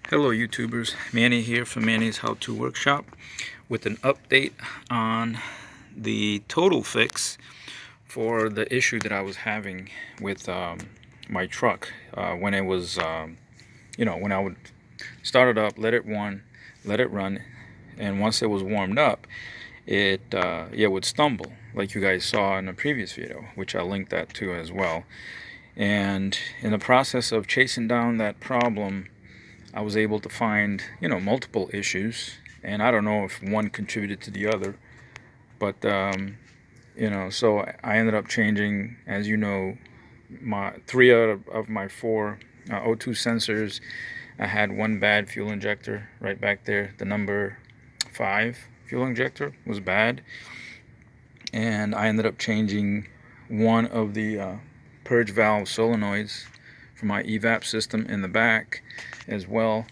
Hello YouTubers, Manny here from Manny's How To Workshop with an update on the total fix for the issue that I was having with my truck when it was, when I would start it up, let it run, and once it was warmed up, it would stumble, like you guys saw in the previous video, which I'll link that to as well. And in the process of chasing down that problem, I was able to find, multiple issues, and I don't know if one contributed to the other, but, so I ended up changing, as you know, my 3 out of my 4 O2 sensors. I had one bad fuel injector right back there. The number 5 fuel injector was bad, and I ended up changing one of the purge valve solenoids for my evap system in the back as well.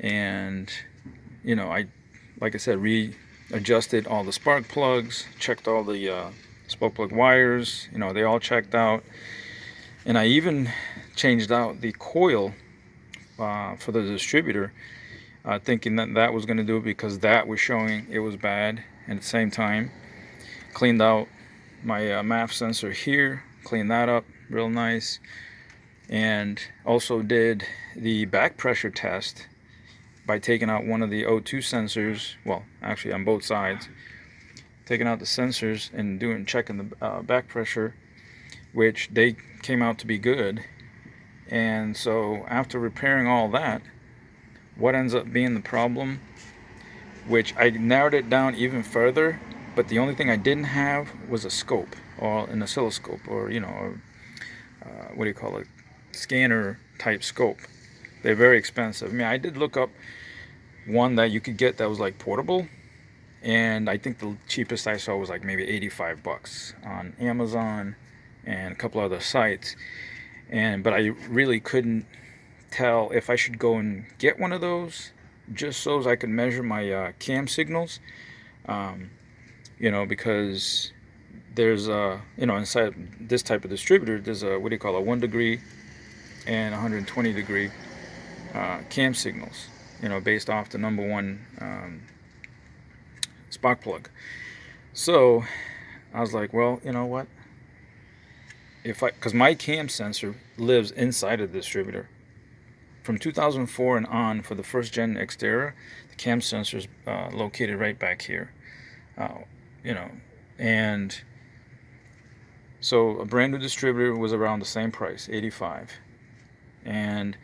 And like I said, readjusted all the spark plugs, checked all the spark plug wires, they all checked out. And I even changed out the coil for the distributor, thinking that was going to do it because that was showing it was bad. And at the same time, cleaned out my MAF sensor here, cleaned that up real nice, and also did the back pressure test by taking out one of the O2 sensors, well, actually on both sides, taking out the sensors and checking the back pressure, which they came out to be good. And so after repairing all that, what ends up being the problem, which I narrowed it down even further, but the only thing I didn't have was a scope or an oscilloscope, or what do you call it, scanner type scope. They're very expensive. I mean, I did look up one that you could get that was like portable, and I think the cheapest I saw was like maybe 85 bucks on Amazon and a couple other sites. But I really couldn't tell if I should go and get one of those just so as I could measure my cam signals, because there's inside this type of distributor, there's a, what do you call, a 1 degree and 120 degree cam signals, based off the number 1 spark plug. So I was like, well, you know what, because my cam sensor lives inside of the distributor from 2004 and on. For the first gen Xterra, the cam sensor is located right back here, and so a brand new distributor was around the same price, 85, and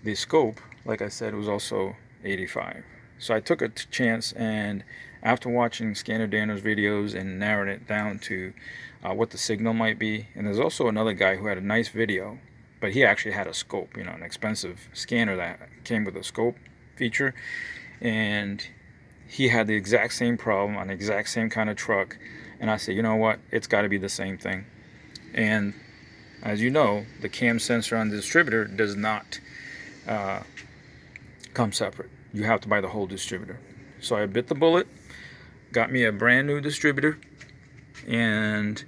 the scope, like I said, was also 85. So I took a chance, and after watching Scanner Dano's videos and narrowing it down to what the signal might be, and there's also another guy who had a nice video, but he actually had a scope, an expensive scanner that came with a scope feature, and he had the exact same problem on the exact same kind of truck. And I said, you know what, it's got to be the same thing. And as you know, the cam sensor on the distributor does not come separate. You have to buy the whole distributor. So I bit the bullet, got me a brand new distributor, and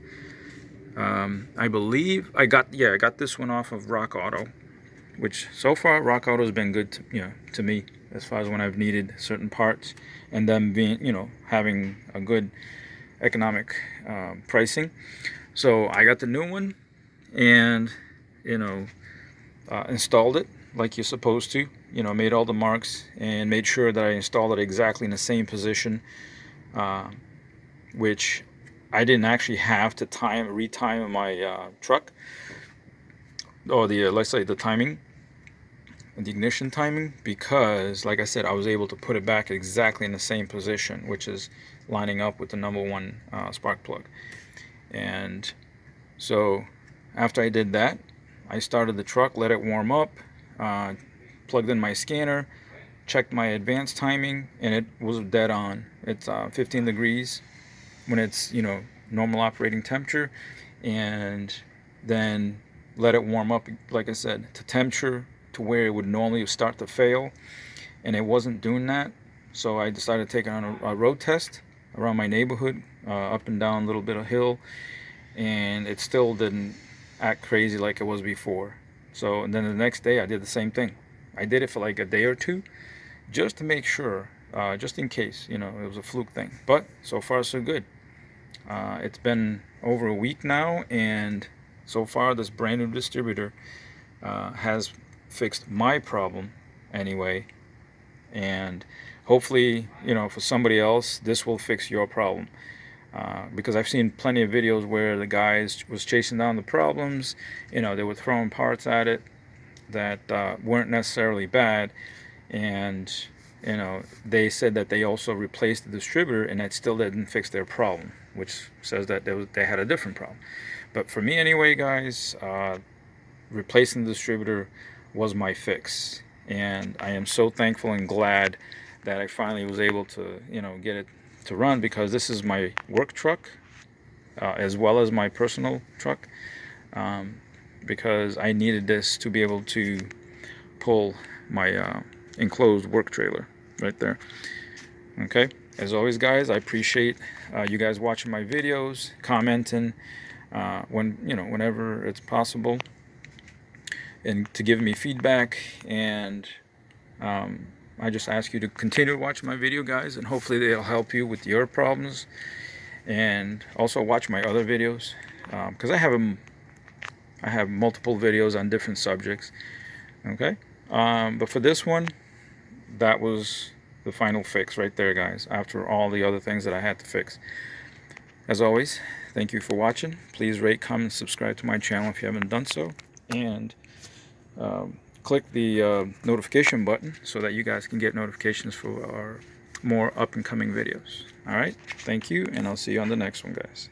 I believe I got this one off of Rock Auto, which so far Rock Auto has been good to me as far as when I've needed certain parts, and them being having a good economic pricing. So I got the new one, and installed it like you're supposed to, made all the marks and made sure that I installed it exactly in the same position, which I didn't actually have to retime my truck, or let's say the timing, the ignition timing, because like I said, I was able to put it back exactly in the same position, which is lining up with the number 1 spark plug. And so after I did that, I started the truck, let it warm up, plugged in my scanner, checked my advanced timing, and it was dead on. It's 15 degrees when it's normal operating temperature, and then let it warm up, like I said, to temperature to where it would normally start to fail, and it wasn't doing that. So I decided to take it on a road test around my neighborhood, up and down a little bit of hill, and it still didn't act crazy like it was before. So and then the next day I did the same thing. I did it for like a day or two just to make sure, just in case, you know, it was a fluke thing. But so far so good. It's been over a week now, and so far this brand new distributor has fixed my problem anyway, and hopefully, you know, for somebody else this will fix your problem, because I've seen plenty of videos where the guys was chasing down the problems. You know, they were throwing parts at it that weren't necessarily bad, and you know, they said that they also replaced the distributor and that still didn't fix their problem, which says that they had a different problem. But for me anyway, guys, replacing the distributor was my fix, and I am so thankful and glad that I finally was able to, you know, get it to run, because this is my work truck as well as my personal truck, because I needed this to be able to pull my enclosed work trailer right there. Okay, as always guys, I appreciate you guys watching my videos, commenting when, you know, whenever it's possible, and to give me feedback. And I just ask you to continue to watch my video, guys, and hopefully they'll help you with your problems. And also watch my other videos, because I have multiple videos on different subjects. Okay, but for this one, that was the final fix right there, guys, after all the other things that I had to fix. As always, thank you for watching. Please rate, comment, subscribe to my channel if you haven't done so, and click the notification button so that you guys can get notifications for our more up and coming videos. All right, thank you, and I'll see you on the next one, guys.